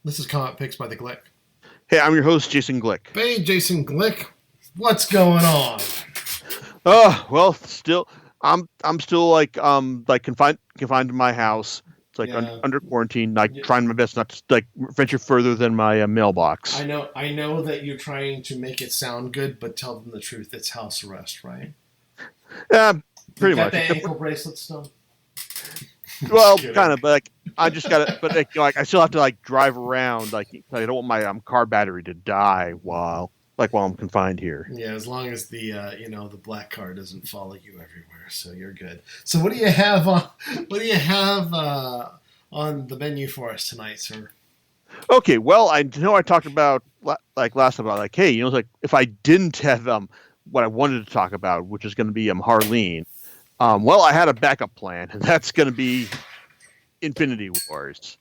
This is Comic Picks by the Glick. Hey, I'm your host, Jason Glick. Hey, Jason Glick. What's going on? Oh, well, still, I'm still like confined to my house. It's like Yeah. under quarantine, like Yeah. trying my best not to like venture further than my mailbox. I know that you're trying to make it sound good, but tell them the truth. It's house arrest, right? Yeah, You pretty got much. the ankle bracelet still? Well, Just kind of, but like I just got to, but like I still have to like drive around. Like I don't want my car battery to die while I'm confined here. Yeah, as long as the the black car doesn't follow you everywhere, so you're good. So what do you have on the menu for us tonight, sir? Okay, well, I know I talked about like last time about like, hey, it's like if I didn't have what I wanted to talk about, which is going to be Harleen. Well, I had a backup plan, and that's going to be Infinity Wars,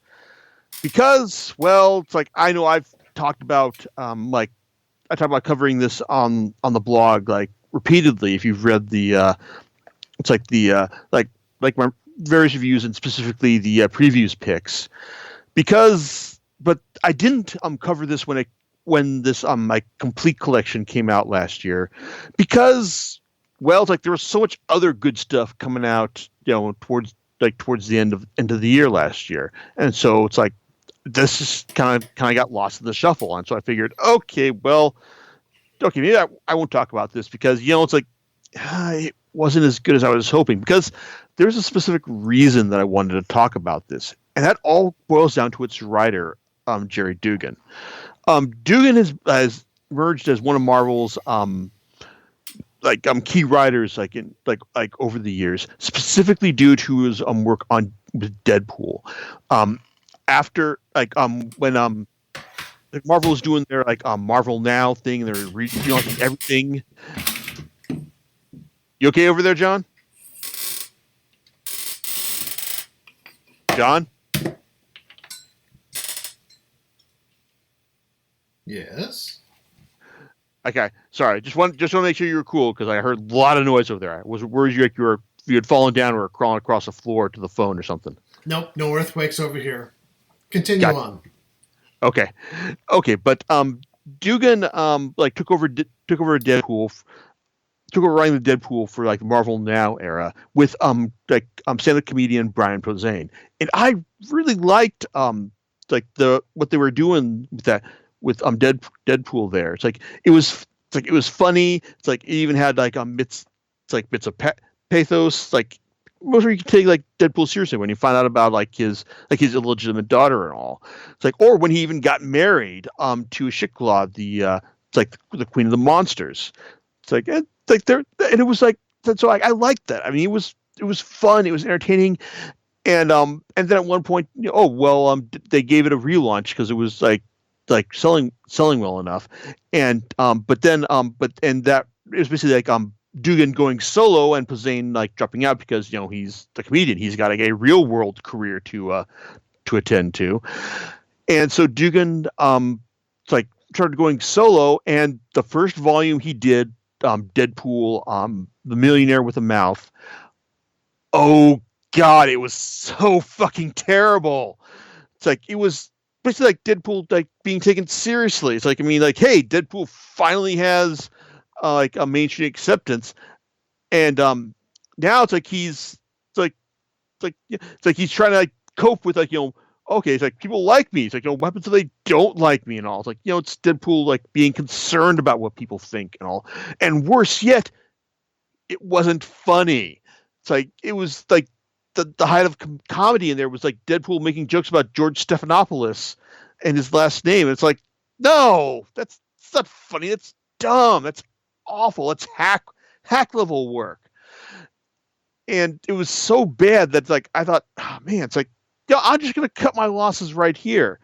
because well, it's like I know I've talked about like I talked about covering this on the blog like repeatedly. If you've read the it's like the like my various reviews and specifically the previews picks, because but I didn't cover this when this my complete collection came out last year, because well, it's like there was so much other good stuff coming out, towards the end of the year last year, and so it's like this just kind of got lost in the shuffle, and so I figured, okay, maybe I won't talk about this because it's like it wasn't as good as I was hoping, because there's a specific reason that I wanted to talk about this, and that all boils down to its writer, Gerry Duggan. Duggan has emerged as one of Marvel's key writers over the years, specifically due to his work on with Deadpool. After when Marvel was doing their Marvel Now thing, they're relaunching everything. You okay over there, John? John? Yes. Okay, sorry. Just want to make sure you were cool, because I heard a lot of noise over there. I was worried you had fallen down or crawling across the floor to the phone or something. Nope, no earthquakes over here. Continue on. Okay, but Duggan took over Deadpool, took over writing the Deadpool for like the Marvel Now era with stand-up comedian Brian Posehn, and I really liked what they were doing with that with Deadpool there. It's like it was funny. It's like it even had bits of pathos. Like most of you can take like Deadpool seriously when you find out about his illegitimate daughter and all. It's like, or when he even got married to Shikla, the queen of the monsters. It's like there, and it was like so I liked that. I mean, it was fun. It was entertaining. And then at one point, they gave it a relaunch because it was like selling well enough, and that it was basically Duggan going solo and Posehn dropping out because he's the comedian, he's got a real world career to attend to, and so Duggan started going solo, and the first volume he did, Deadpool, the Millionaire with a Mouth. Oh God, it was so fucking terrible. It's like it was basically like Deadpool being taken seriously. It's like, I mean, hey, Deadpool finally has a mainstream acceptance, and now it's like he's he's trying to cope with okay, it's like people like me. It's like, what happens if they don't like me and all? It's like, it's Deadpool being concerned about what people think and all, and worse yet, it wasn't funny. It's like it was like the height of comedy in there was like Deadpool making jokes about George Stephanopoulos and his last name. It's like, no, that's not funny. That's dumb. That's awful. That's hack level work. And it was so bad that I thought, oh man, it's like, I'm just gonna cut my losses right here.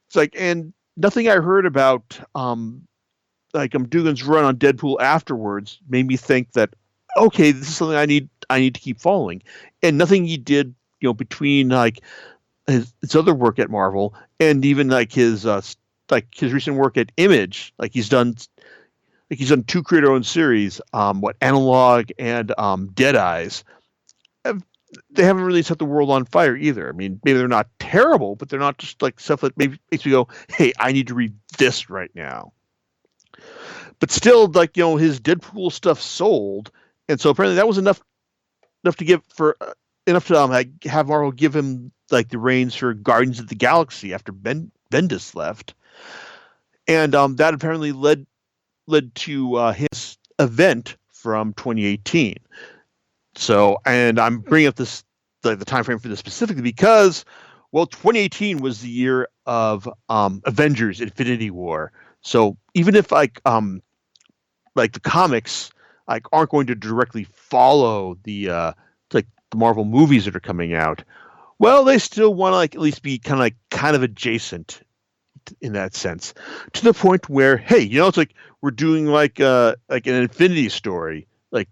It's like, and nothing I heard about Duggan's run on Deadpool afterwards made me think that, okay, this is something I need to keep following. And nothing he did, between his other work at Marvel and even his recent work at Image, he's done two creator-owned series, Analog and Dead Eyes, have they haven't really set the world on fire either. I mean, maybe they're not terrible, but they're not just like stuff that maybe makes me go, "Hey, I need to read this right now." But still, like his Deadpool stuff sold, and so apparently that was enough to give for enough to like, have Marvel give him like the reins for Guardians of the Galaxy after Bendis left, and that apparently led to his event from 2018. So, and I'm bringing up this the time frame for this specifically because, well, 2018 was the year of Avengers: Infinity War. So even if like the comics like aren't going to directly follow like the Marvel movies that are coming out, well, they still want to like at least be kind of adjacent in that sense, to the point where, hey, it's like we're doing like an Infinity story. Like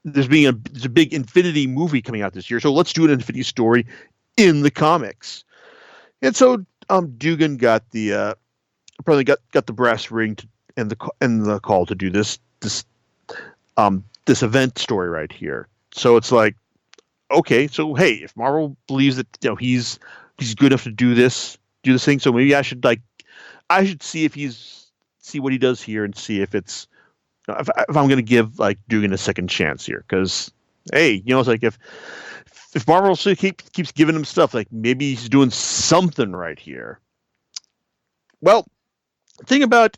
there's a big Infinity movie coming out this year, so let's do an Infinity story in the comics. And so Duggan got the probably got the brass ring and the call to do this event story right here. So it's like, okay, so hey, if Marvel believes that he's good enough to do this thing, so maybe I should see what he does here and see if it's if I'm going to give like Duggan a second chance here, because hey, it's like if Marvel still keeps giving him stuff, like maybe he's doing something right here. Well, the thing about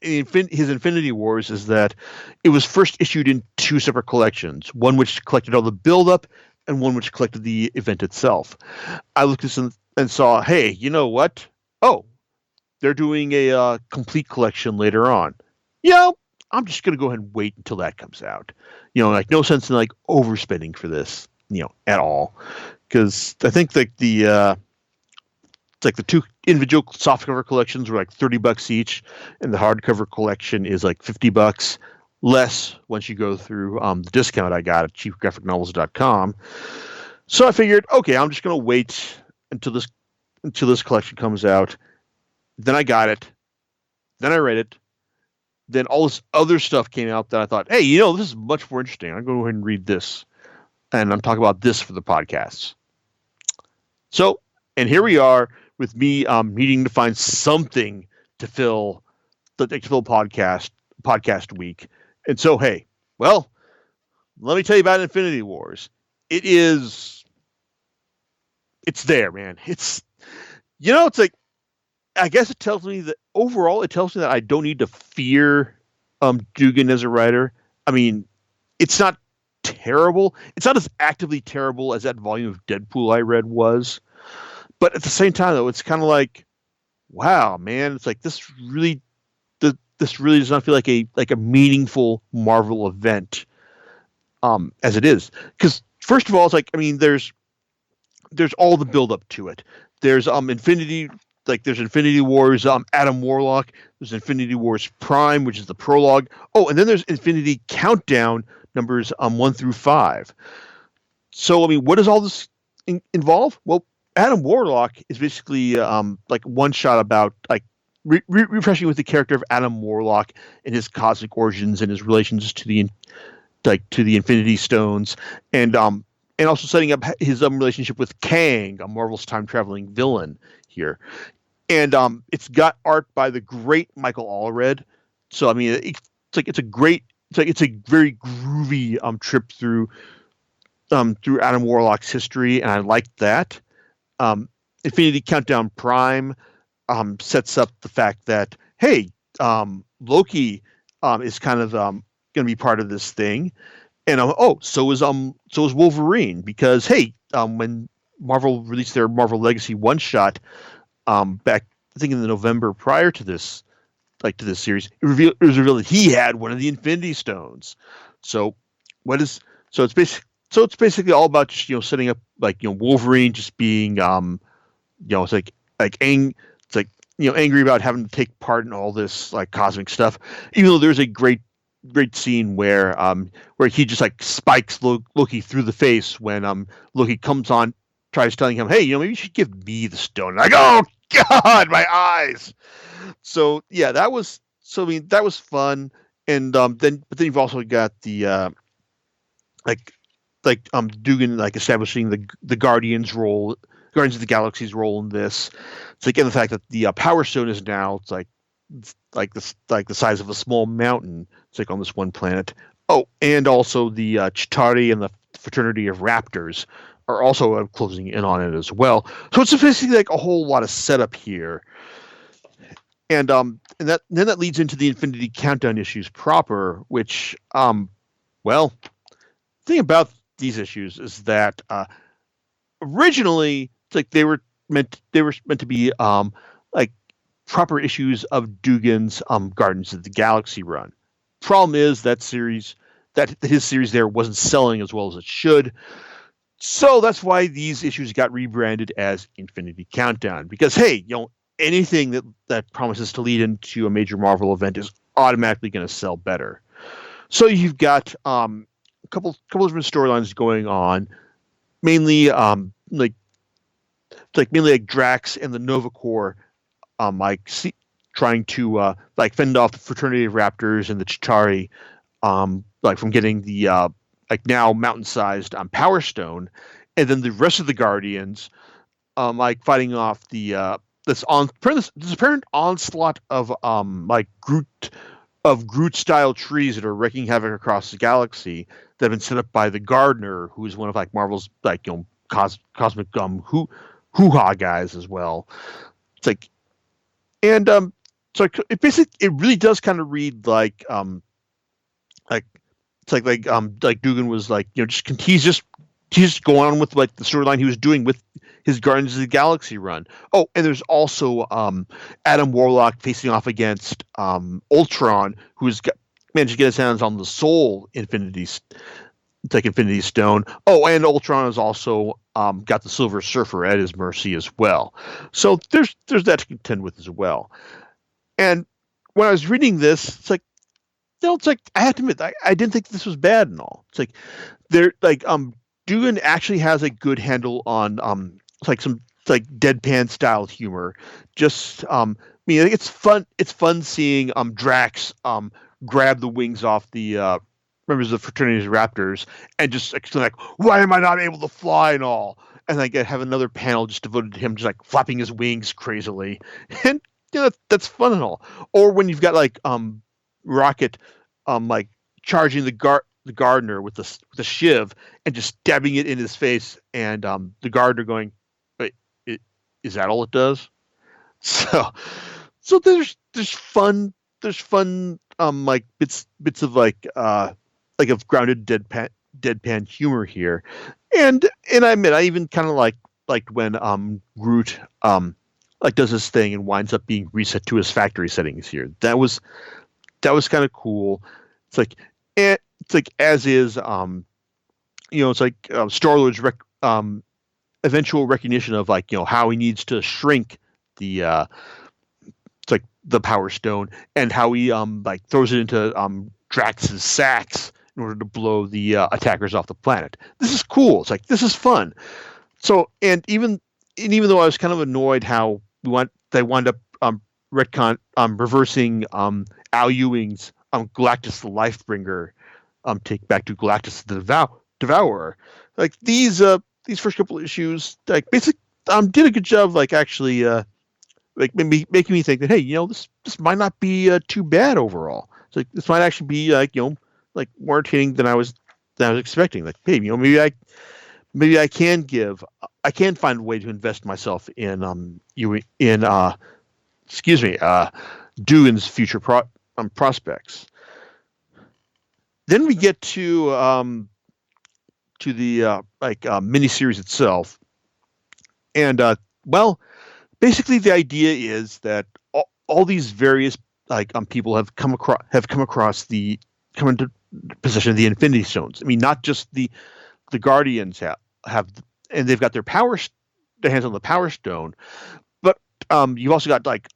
his Infinity Wars is that it was first issued in two separate collections, one which collected all the build-up and one which collected the event itself. I looked at this and saw, hey, you know what? Oh, they're doing a complete collection later on. I'm just going to go ahead and wait until that comes out. Like no sense in like overspending for this, at all. Because I think like the two individual softcover collections were like $30 each, and the hardcover collection is like $50 less once you go through the discount I got at cheapgraphicnovels.com. So I figured, okay, I'm just going to wait until this collection comes out. Then I got it. Then I read it. Then all this other stuff came out that I thought, hey, this is much more interesting. I'm going to go ahead and read this. And I'm talking about this for the podcasts. So, and here we are with me needing to find something to fill podcast week. And so, hey, well, let me tell you about Infinity Wars. It's there, man. It's like, I guess it tells me that overall, I don't need to fear Duggan as a writer. I mean, it's not terrible. It's not as actively terrible as that volume of Deadpool I read was. But at the same time, though, it's kind of like, wow, man, it's like this really does not feel like a meaningful Marvel event, as it is. Because first of all, it's like, I mean, there's all the build up to it. There's Infinity Wars, Adam Warlock. There's Infinity Wars Prime, which is the prologue. Oh, and then there's Infinity Countdown numbers 1 through 5. So, I mean, what does all this involve? Well, Adam Warlock is basically like one shot about like refreshing with the character of Adam Warlock and his cosmic origins and his relations to the Infinity Stones, and also setting up his relationship with Kang, a Marvel's time traveling villain here. And it's got art by the great Michael Allred. So I mean, it's a very groovy trip through Adam Warlock's history, and I like that. Infinity Countdown Prime sets up the fact that, hey, Loki is kind of going to be part of this thing, and so is Wolverine, because hey, when Marvel released their Marvel Legacy one shot back, I think in the November prior to this, series, it was revealed that he had one of the Infinity Stones. So it's basically all about just setting up Wolverine just being it's angry about having to take part in all this like cosmic stuff, even though there's a great scene where he just like spikes Loki through the face when Loki comes on, tries telling him, hey, maybe you should give me the stone. And I go, oh God, my eyes. So yeah, that was fun. And then you've also got the Duggan like establishing the Guardians of the Galaxy's role in this. It's like, and the fact that the Power Stone is now it's like the size of a small mountain. It's like on this one planet. Oh, and also the Chitauri and the fraternity of Raptors are also closing in on it as well. So it's basically like a whole lot of setup here, and that leads into the Infinity Countdown issues proper, which well, the thing about these issues is that originally it's like they were meant to be like proper issues of Duggan's Guardians of the Galaxy run. Problem is that his series there wasn't selling as well as it should. So that's why these issues got rebranded as Infinity Countdown. Because hey, anything that promises to lead into a major Marvel event is automatically going to sell better. So you've got a couple of different storylines going on, mainly mainly like Drax and the Nova Corps, trying to fend off the fraternity of Raptors and the Chitauri, from getting the now mountain-sized Power Stone, and then the rest of the Guardians, fighting off the this apparent onslaught of Groot style trees that are wreaking havoc across the galaxy that have been set up by the Gardener, who is one of Marvel's cosmic hoo-ha guys as well. It's like, and so it really does kind of read like Duggan was he's just going on with the storyline he was doing with his Guardians of the Galaxy run. Oh, and there's also Adam Warlock facing off against Ultron, who's managed to get his hands on the Soul Infinity Stone. Oh, and Ultron has also got the Silver Surfer at his mercy as well. So there's that to contend with as well. And when I was reading this, it's like, I have to admit, I didn't think this was bad and all. It's like Duggan actually has a good handle on some deadpan style humor. Just it's fun. It's fun seeing Drax grab the wings off the members of the fraternity of Raptors and just why am I not able to fly and all? And have another panel just devoted to him just flapping his wings crazily, and that's fun and all. Or when you've got Rocket charging the Gardener with the shiv and just stabbing it in his face, and the Gardener going, "Wait, is that all it does?" So there's fun bits of of grounded deadpan humor here, and I admit I even kind of liked when Groot does his thing and winds up being reset to his factory settings here. That was kind of cool. It's as is Star-Lord's eventual recognition of how he needs to shrink the the Power Stone, and how he throws it into Drax's sacks in order to blow the attackers off the planet. This is cool. It's this is fun. So even though I was kind of annoyed how they wound up reversing Al Ewing's Galactus the Lifebringer take back to Galactus the Devourer. These first couple of issues basically did a good job actually maybe making me think that, hey, this might not be too bad overall. It's this might actually be more entertaining than I was expecting. Hey, maybe I can find a way to invest myself in Duggan's future prospects. Then we get to the miniseries itself, and basically the idea is that all these various people have come into possession of the Infinity Stones. I mean, not just the Guardians have, and they've got their hands on the Power Stone, but you've also got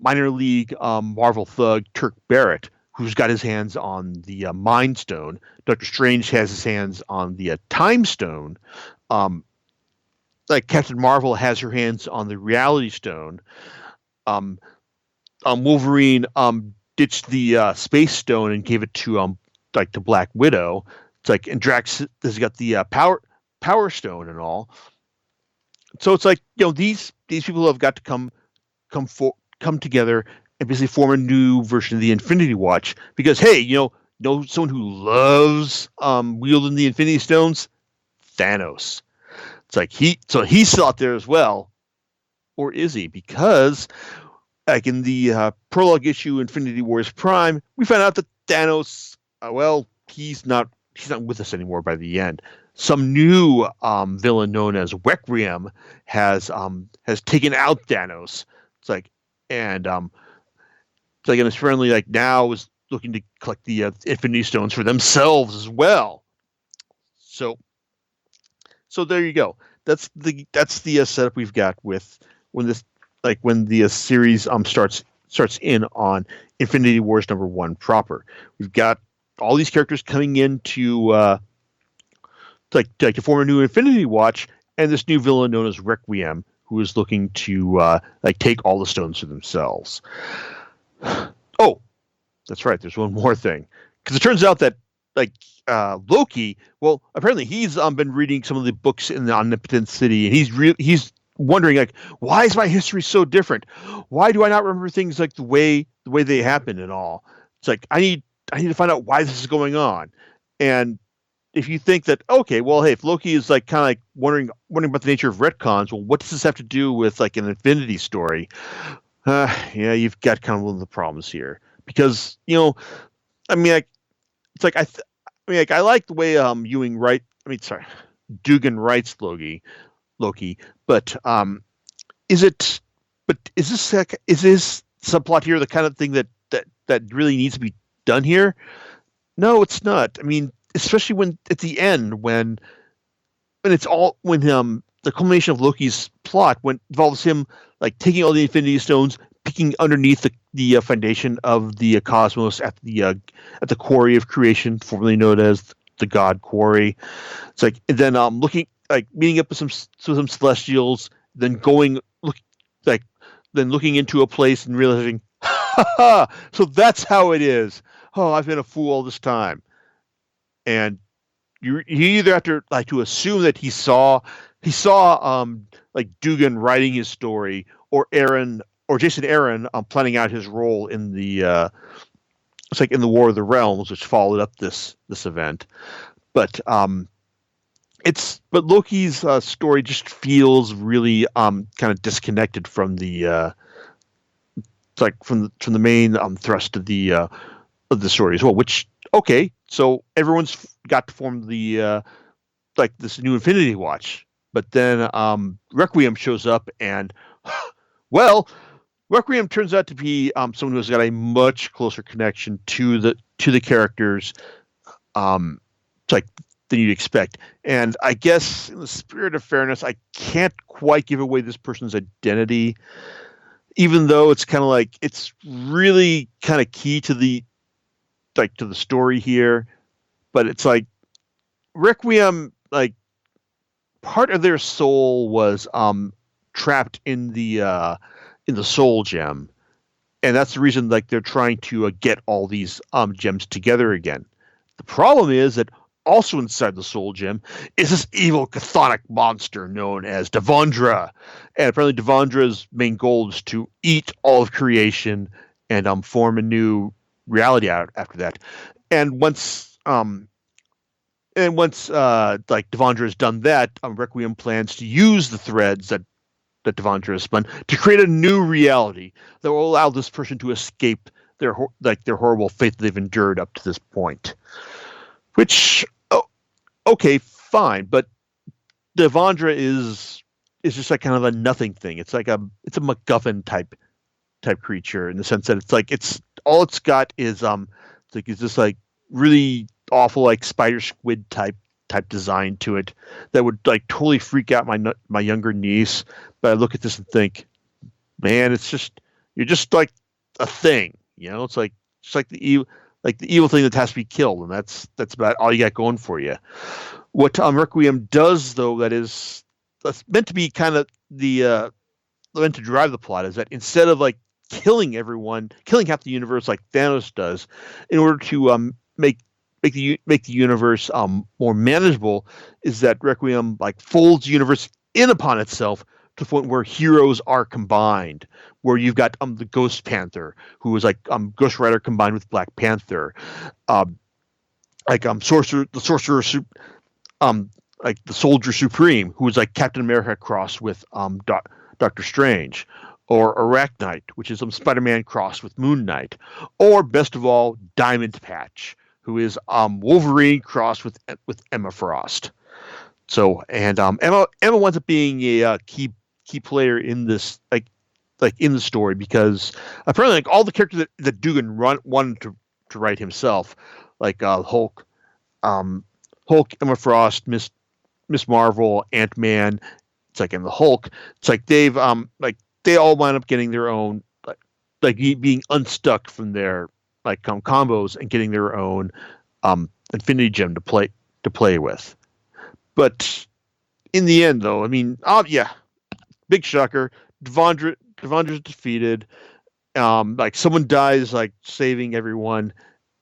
minor league Marvel thug Turk Barrett, who's got his hands on the Mind Stone. Doctor Strange has his hands on the Time Stone. Captain Marvel has her hands on the Reality Stone. Wolverine ditched the Space Stone and gave it to to Black Widow. It's like, and Drax has got the power stone and all. So it's like, these people have got to come together and basically form a new version of the Infinity Watch because, hey, know someone who loves wielding the Infinity Stones? Thanos. It's like he's still out there as well, or is he? Because like in the prologue issue Infinity Wars Prime, we found out that Thanos, he's not with us anymore by the end. Some new villain known as Requiem has taken out Thanos. It's like, and it's like, and his friendly like now is looking to collect the Infinity Stones for themselves as well. So there you go. That's the setup we've got with when the series starts in on Infinity Wars #1 proper. We've got all these characters coming in to to form a new Infinity Watch, and this new villain known as Requiem, who is looking to take all the stones for themselves. Oh, that's right. There's one more thing, because it turns out that Loki, well, apparently he's been reading some of the books in the Omnipotent City, and he's wondering like, why is my history so different? Why do I not remember things like the way they happened and all? It's like I need to find out why this is going on. And if you think that, okay, well, hey, if Loki is like kind of like wondering about the nature of retcons, well, what does this have to do with like an Infinity story? Yeah, you've got kind of one of the problems here, because I mean, I like the way Duggan writes Loki, but is this subplot here the kind of thing that really needs to be done here? No, it's not. I mean, especially when at the end when the culmination of Loki's plot when involves him like taking all the Infinity Stones, peeking underneath the foundation of the cosmos at the quarry of creation, formerly known as the God Quarry. It's like, and then meeting up with some Celestials, then looking into a place and realizing, so that's how it is. Oh, I've been a fool all this time. And you either have to assume that he saw Duggan writing his story, or Jason Aaron planning out his role in the in the War of the Realms, which followed up this event. But Loki's story just feels really kind of disconnected from the from the main thrust of the story as well. Which, okay, so everyone's got to form the this new Infinity Watch, but then Requiem shows up, and well, Requiem turns out to be someone who's got a much closer connection to the characters, than you'd expect. And I guess in the spirit of fairness, I can't quite give away this person's identity, even though it's kind of like it's really kind of key to the story here. But it's like Requiem, like part of their soul was trapped in the soul gem, and that's the reason they're trying to get all these gems together again. The problem is that also inside the soul gem is this evil chthonic monster known as Devondra, and apparently Devondra's main goal is to eat all of creation and form a new reality out after that. And once Devondra has done that, Requiem plans to use the threads that Devondra has spun to create a new reality that will allow this person to escape their horrible fate that they've endured up to this point. Which, okay, fine, but Devondra is just like kind of a nothing thing. It's a MacGuffin type creature, in the sense that it's all it's got is it's this like really awful like spider squid type design to it that would like totally freak out my younger niece. But I look at this and think, man, you're just like a thing, It's like the evil thing that has to be killed, and that's about all you got going for you. What Requiem does, though, that's meant to be kind of meant to drive the plot, is that instead of like killing half the universe like Thanos does, in order to make make the universe more manageable is that Requiem like folds the universe in upon itself to the point where heroes are combined. Where you've got the Ghost Panther, who is like Ghost Rider combined with Black Panther, um, sorcerer, like the Soldier Supreme, who is like Captain America crossed with Doctor Strange, or Arachnite, which is Spider-Man crossed with Moon Knight, or best of all, Diamond Patch, who is Wolverine crossed with Emma Frost. So and Emma winds up being a key player in this like in the story because apparently like all the characters that Duggan wanted to write himself, like Hulk, Emma Frost, Miss Marvel, Ant-Man, it's like in the Hulk, it's like they've they all wind up getting their own like being unstuck from their like combos and getting their own Infinity Gem to play with. But in the end, though, I mean, yeah, big shocker. Devandra's defeated. Like someone dies, like saving everyone,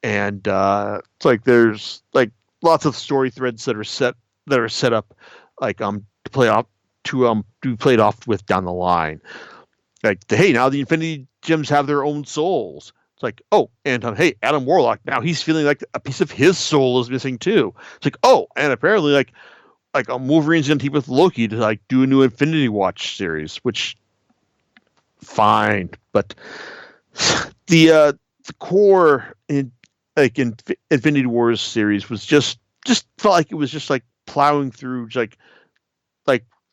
and it's like there's like lots of story threads that are set up, like to play off to be played off with down the line. Like, hey, now the Infinity Gems have their own souls. It's like, oh, and hey, Adam Warlock, now he's feeling like a piece of his soul is missing too. It's like, oh, and apparently like Wolverine's gonna team with Loki to like do a new Infinity Watch series, which fine, but the core in Infinity Wars series was just felt like it was just like plowing through like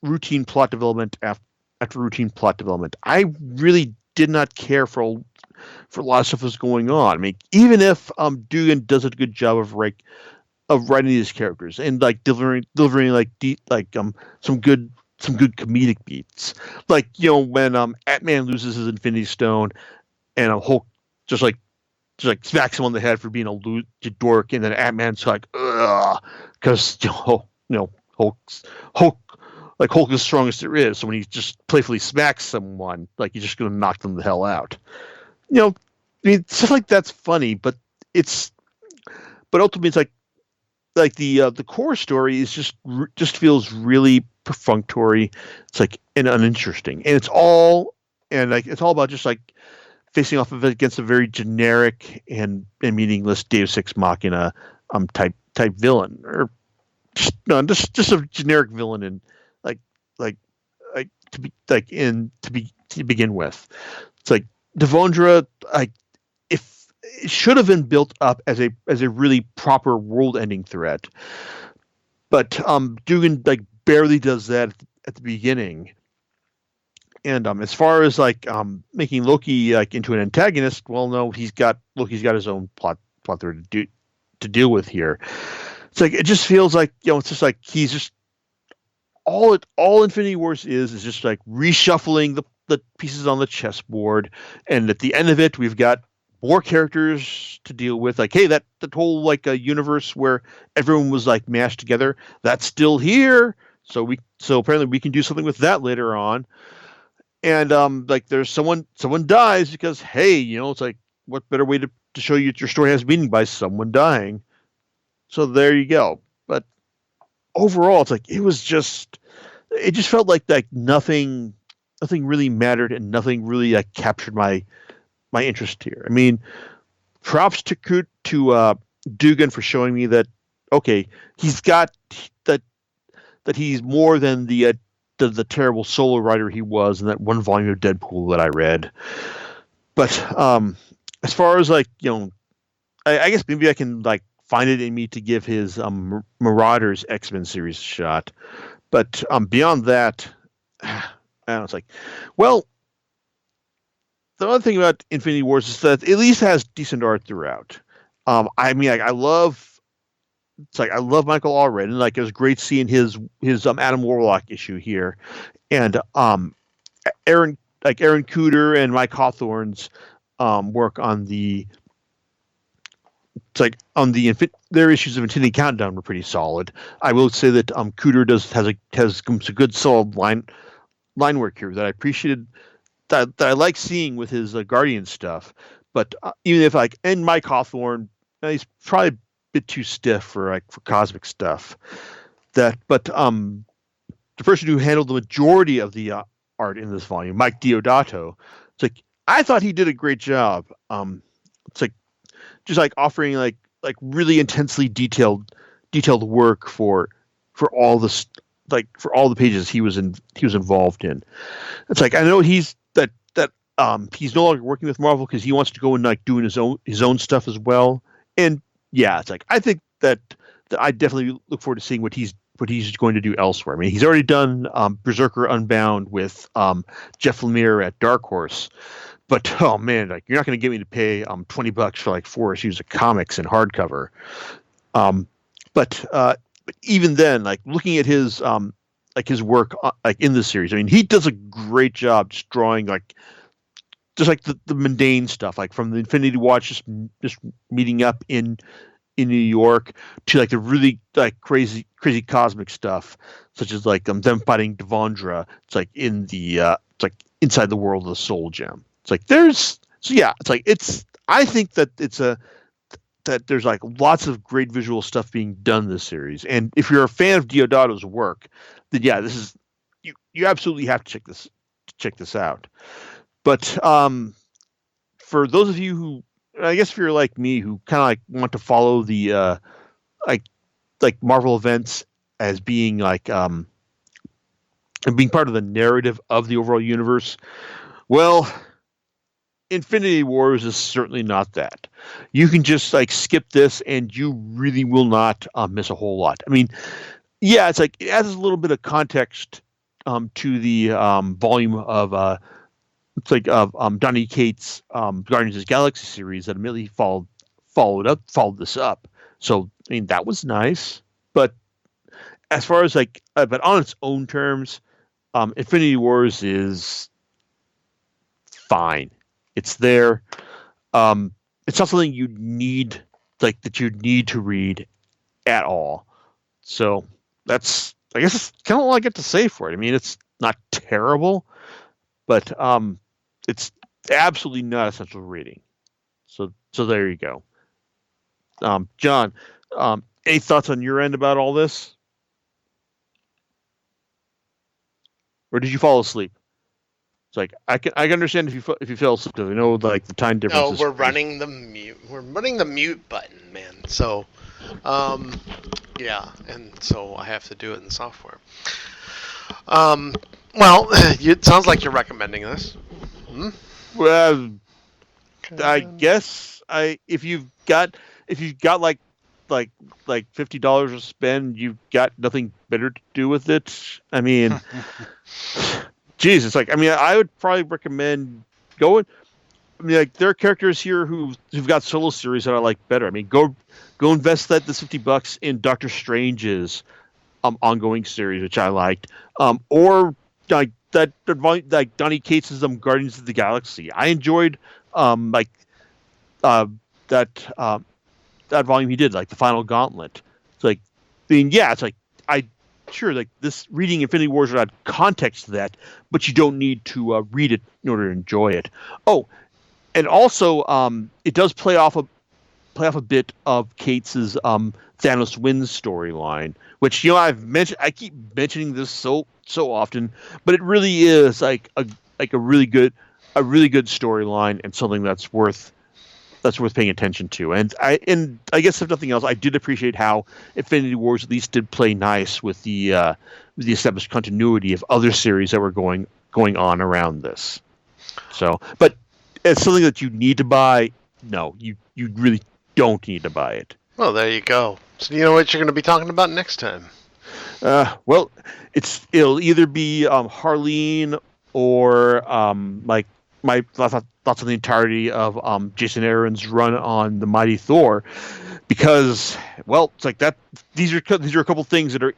routine plot development after routine plot development. I really did not care for a lot of stuff that was going on. I mean, even if Duggan does a good job of writing these characters and like delivering like some good comedic beats, like when Ant-Man loses his Infinity Stone and Hulk just smacks him on the head for being a dork, and then Ant-Man's like, ugh, because Hulk is strongest there is. So when he just playfully smacks someone, like he's just going to knock them the hell out. I mean, stuff like that's funny, but ultimately it's like the core story is just feels really perfunctory. It's like and uninteresting, and it's all about just like facing off of it against a very generic and meaningless Deus Ex Machina type villain, or just a generic villain, and to begin with. It's like Devondra, if it should have been built up as a really proper world-ending threat, but Duggan like barely does that at the beginning. And as far as like making Loki like into an antagonist, well, no, Loki's got his own plot thread to deal with here. It's like it just feels like it's just like he's just all Infinity Wars is just like reshuffling the pieces on the chessboard, and at the end of it, we've got more characters to deal with. Like, hey, that whole like a universe where everyone was like mashed together, that's still here. So apparently we can do something with that later on. And like there's someone dies because hey, it's like what better way to show you that your story has meaning by someone dying. So there you go. But overall, it's like it just felt like nothing really mattered and nothing really like captured my interest here. I mean, props to Duggan for showing me that okay, he's got that he's more than the terrible solo writer he was in that one volume of Deadpool that I read. But as far as like I guess maybe I can like find it in me to give his Marauders X-Men series a shot. But beyond that, it's like, well, the other thing about Infinity Wars is that it at least has decent art throughout. I mean, I love Michael Allred, and like it was great seeing his Adam Warlock issue here, and Aaron Cooter and Mike Hawthorne's work on their issues of Infinity Countdown were pretty solid. I will say that Cooter has some good solid line work here that I appreciated, that I like seeing with his Guardian stuff. But even if and Mike Hawthorne, he's probably bit too stiff for cosmic stuff. But the person who handled the majority of the art in this volume, Mike Diodato, it's like I thought he did a great job. It's like just like offering like really intensely detailed work for all this, like for all the pages he was involved in. It's like I know he's he's no longer working with Marvel because he wants to go and like doing his own stuff as well. And yeah, it's like I think that I definitely look forward to seeing what he's going to do elsewhere. I mean, he's already done Berserker Unbound with Jeff Lemire at Dark Horse. But oh man, like you're not going to get me to pay $20 for like 4 issues of comics in hardcover. But even then, like looking at his his work like in this series, I mean, he does a great job just drawing just like the mundane stuff, like from the Infinity Watch, just meeting up in New York, to like the really like crazy cosmic stuff, such as like them fighting Devondra. It's like in the it's like inside the world of the Soul Gem. It's like I think that that there's like lots of great visual stuff being done in this series. And if you're a fan of Diodato's work, then yeah, this is you absolutely have to check this out. But for those of you who, I guess if you're like me, who kind of like want to follow the like Marvel events as being like and being part of the narrative of the overall universe, well, Infinity Wars is certainly not that. You can just like skip this and you really will not miss a whole lot. I mean, yeah, it's like it adds a little bit of context to the volume of it's like Donny Cates' Guardians of the Galaxy series that immediately followed this up. So I mean that was nice, but as far as like but on its own terms, Infinity Wars is fine. It's there. It's not something you need that you need to read at all. So that's, I guess, it's kind of all I get to say for it. I mean, it's not terrible, but it's absolutely not essential reading. So there you go. John, any thoughts on your end about all this, or did you fall asleep? It's like I can understand if you fell asleep, because I know like the time difference. No, we're running the mute button, man. So, yeah, and so I have to do it in software. Well, it sounds like you're recommending this. Hmm? Well, I guess if you've got like $50 to spend, you've got nothing better to do with it. I mean, geez, it's like, I mean, I would probably recommend going. I mean, like there are characters here who've got solo series that I like better. I mean, go invest this $50 in Doctor Strange's ongoing series, which I liked, or like that Donny Cates' Guardians of the Galaxy. I enjoyed that volume he did, like the Final Gauntlet. It's like, I mean, yeah, it's like sure, like this reading Infinity Wars would add context to that, but you don't need to read it in order to enjoy it. Oh, and also it does play off a bit of Cates's Thanos Wins storyline, which I keep mentioning this so often, but it really is like a really good storyline and something that's worth paying attention to. And I guess if nothing else, I did appreciate how Infinity Wars at least did play nice with the established continuity of other series that were going on around this. So, but it's something that you need to buy. No, you really don't need to buy it. Well, there you go. So you know what you're going to be talking about next time? Well, it'll either be Harleen or like my thoughts on the entirety of Jason Aaron's run on the Mighty Thor, because well, it's like that. These are a couple things that are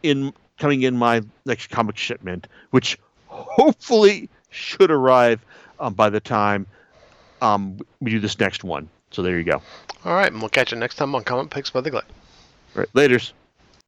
coming in my next comic shipment, which hopefully should arrive by the time we do this next one. So there you go. All right, and we'll catch you next time on Comic Picks by the Glade. All right, laters.